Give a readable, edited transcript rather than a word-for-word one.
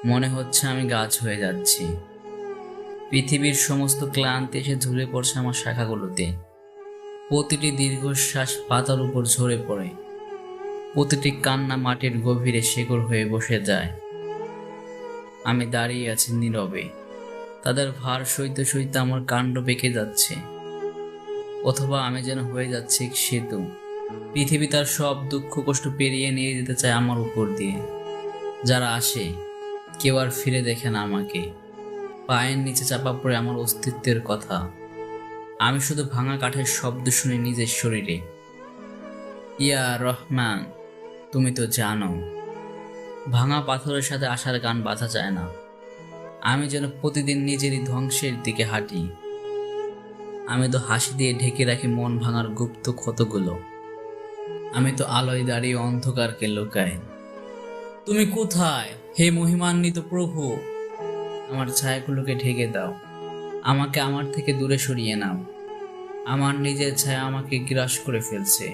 মনে হচ্ছে আমি গাছ হয়ে যাচ্ছি। পৃথিবীর সমস্ত ক্লান্তি এসে ঝরে পড়ছে আমার শাখাগুলোতে। প্রতিটি দীর্ঘশ্বাস পাতার উপর ঝরে পড়ে, প্রতিটি কান্না মাটির গভীরে শেকড় হয়ে বসে যায়। আমি দাঁড়িয়ে আছি নীরবে, তাদের ভার সইতে সইতে আমার কাণ্ড বেঁকে যাচ্ছে। অথবা আমি যেন হয়ে যাচ্ছি এক সেতু, পৃথিবী তার সব দুঃখ কষ্ট পেরিয়ে নিয়ে যেতে চায় আমার উপর দিয়ে। যারা আসে, কেউ আর ফিরে দেখে না আমাকে। পায়ের নিচে চাপা পড়ে আমার অস্তিত্বের কথা। আমি শুধু ভাঙা কাঠের শব্দ শুনি নিজের শরীরে। ইয়া রহমান, তুমি তো জানো, ভাঙা পাথরের সাথে আশার গান বাঁধা যায় না। আমি যেন প্রতিদিন নিজেরই ধ্বংসের দিকে হাঁটি। আমি তো হাসি দিয়ে ঢেকে রাখি মন ভাঙার গুপ্ত ক্ষতগুলো। আমি তো আলোয় দাঁড়িয়ে অন্ধকারকে লুকাই। তুমি কোথায়, হে মহিমান্বিত প্রভু? আমার ছায়াগুলোকে ঢেকে দাও, আমাকে আমার থেকে দূরে সরিয়ে নাও। আমার নিজের ছায়া আমাকে গ্রাস করে ফেলছে।